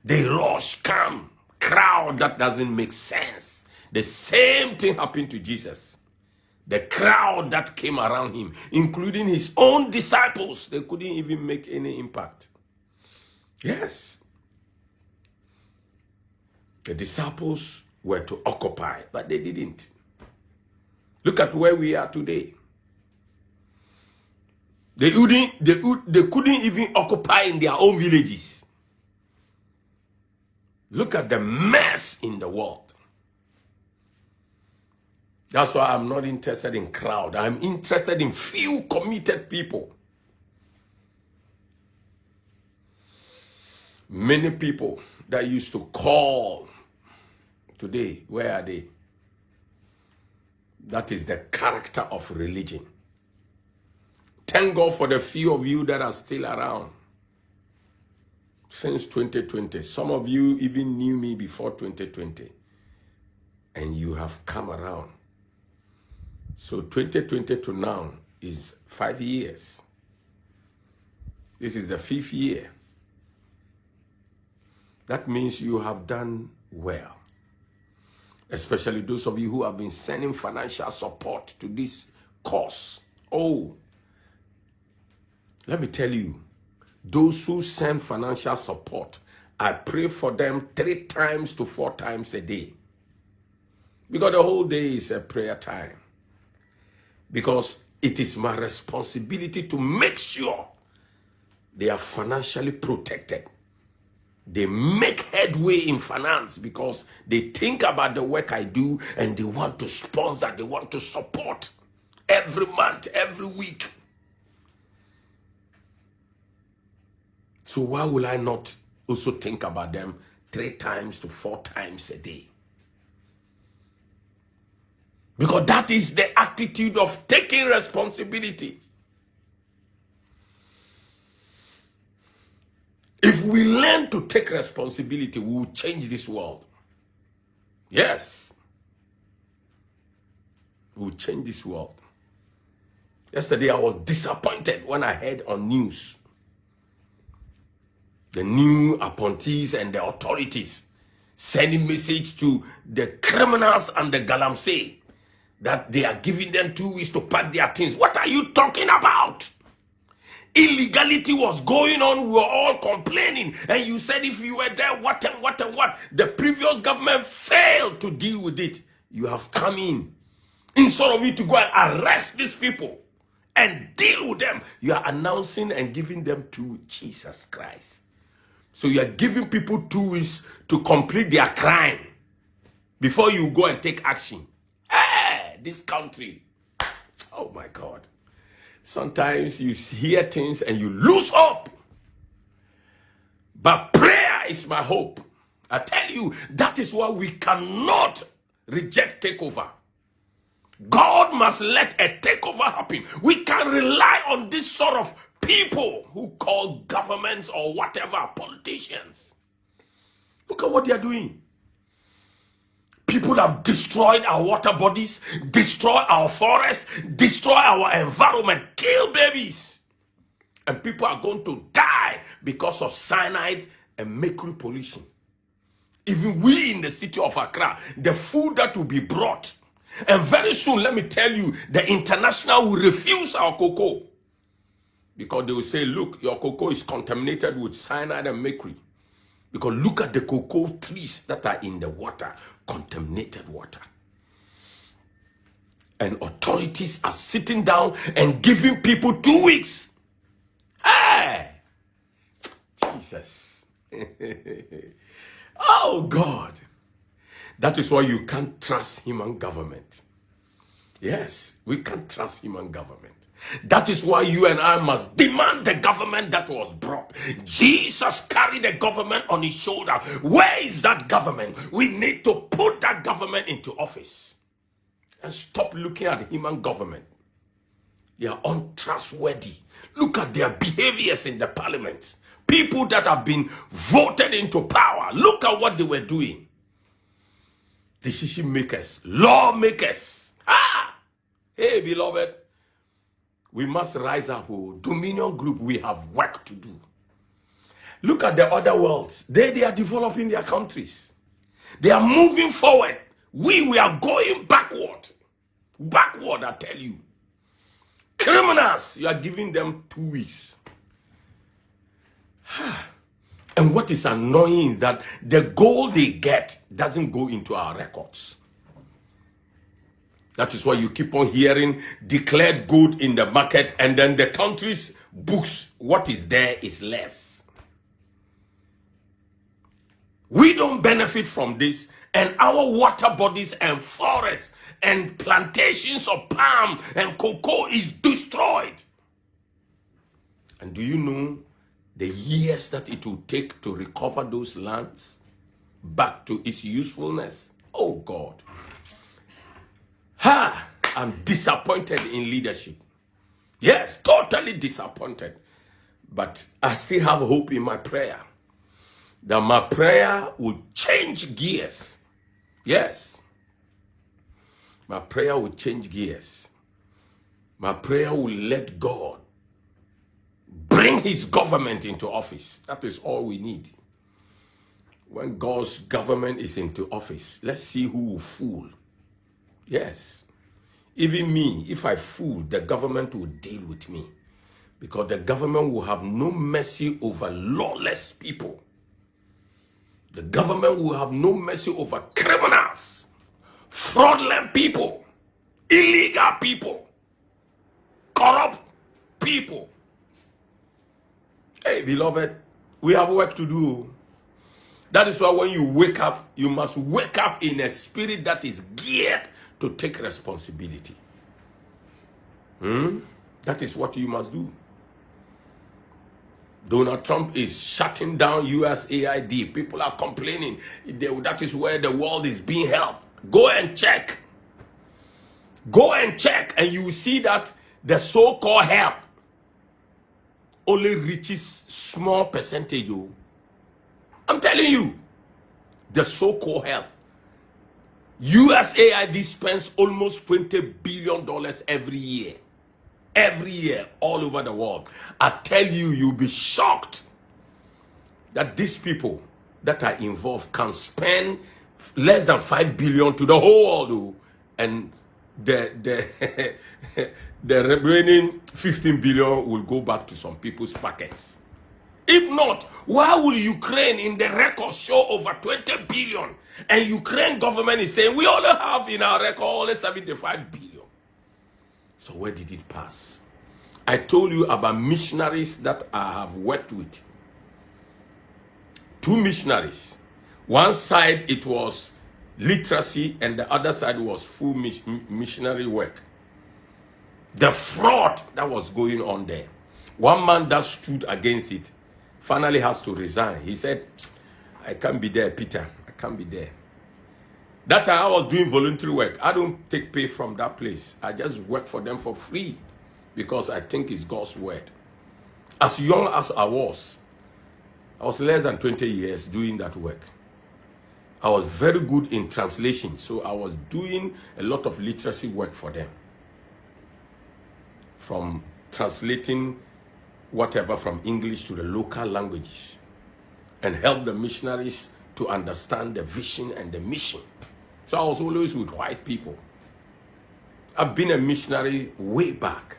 They rush, come, crowd that doesn't make sense. The same thing happened to Jesus. The crowd that came around him, including his own disciples, they couldn't even make any impact. Yes. The disciples were to occupy, but they didn't. Look at where we are today. They couldn't even occupy in their own villages. Look at the mess in the world. That's why I'm not interested in crowd. I'm interested in few committed people. Many people that used to call today, where are they? That is the character of religion. Thank God for the few of you that are still around since 2020. Some of you even knew me before 2020, and you have come around. So 2020 to now is 5 years. This is the 5th year. That means you have done well. Especially those of you who have been sending financial support to this cause. Oh, let me tell you, those who send financial support, I pray for them 3 times to 4 times a day. Because the whole day is a prayer time. Because it is my responsibility to make sure they are financially protected. They make headway in finance because they think about the work I do and they want to sponsor, they want to support every month, every week. So why will I not also think about them 3 times to 4 times a day? Because that is the attitude of taking responsibility. If we learn to take responsibility, we will change this world. Yes. We will change this world. Yesterday, I was disappointed when I heard on news the new appointees and the authorities sending message to the criminals and the galamsey that they are giving them 2 weeks to pack their things. What are you talking about? Illegality was going on. We were all complaining. And you said if you were there, what and what and what. The previous government failed to deal with it. You have come in. Instead of you to go and arrest these people and deal with them, you are announcing and giving them to Jesus Christ. So you are giving people 2 weeks to complete their crime before you go and take action. Hey, this country. Oh my God. Sometimes you hear things and you lose hope. But prayer is my hope. I tell you, that is why we cannot reject takeover. God must let a takeover happen. We can rely on this sort of people who call governments or whatever, politicians. Look at what they are doing. People have destroyed our water bodies, destroyed our forests, destroyed our environment, kill babies. And people are going to die because of cyanide and mercury pollution. Even we in the city of Accra, the food that will be brought, and very soon, let me tell you, the international will refuse our cocoa. Because they will say, look, your cocoa is contaminated with cyanide and mercury. Because look at the cocoa trees that are in the water, contaminated water. And authorities are sitting down and giving people 2 weeks. Hey! Jesus. Oh, God. That is why you can't trust human government. Yes, we can't trust human government. That is why you and I must demand the government that was brought. Jesus carried the government on his shoulder. Where is that government? We need to put that government into office and stop looking at human government. They are untrustworthy. Look at their behaviors in the parliament. People that have been voted into power. Look at what they were doing. Decision makers, lawmakers. Hey, beloved. We must rise up. Oh, Dominion Group, we have work to do. Look at the other worlds. They are developing their countries. They are moving forward. We are going backward. Backward, I tell you. Criminals, you are giving them 2 weeks. And what is annoying is that the gold they get doesn't go into our records. That is why you keep on hearing declared good in the market, and then the country's books, what is there is less. We don't benefit from this, and our water bodies and forests and plantations of palm and cocoa is destroyed. And do you know the years that it will take to recover those lands back to its usefulness? Oh God. I'm disappointed in leadership. Yes, totally disappointed. But I still have hope in my prayer that my prayer will change gears. Yes. My prayer will change gears. My prayer will let God bring his government into office. That is all we need. When God's government is into office, let's see who will fool. Yes. Even me, if I fool, the government will deal with me. Because the government will have no mercy over lawless people. The government will have no mercy over criminals, fraudulent people, illegal people, corrupt people. Hey, beloved, we have work to do. That is why when you wake up, you must wake up in a spirit that is geared to take responsibility. That is what you must do. Donald Trump is shutting down USAID. People are complaining. That is where the world is being helped. Go and check. Go and check, and you will see that the so-called help only reaches small percentage. I'm telling you, the so-called help. USAID spends almost $20 billion every year. Every year, all over the world. I tell you, you'll be shocked that these people that are involved can spend less than $5 billion to the whole world, and the remaining 15 billion will go back to some people's pockets. If not, why will Ukraine in the record show over 20 billion? And Ukraine government is saying we only have in our record only 75 billion. So where did it pass? I told you about missionaries that I have worked with. 2 missionaries. One side it was literacy, and the other side was full missionary work. The fraud that was going on there. One man that stood against it finally has to resign. He said, I can't be there, Peter. I can't be there. That time I was doing voluntary work. I don't take pay from that place. I just work for them for free because I think it's God's word. As young as I was less than 20 years doing that work. I was very good in translation, so I was doing a lot of literacy work for them. From translating whatever from English to the local languages, and help the missionaries to understand the vision and the mission. So I was always with white people. I've been a missionary way back.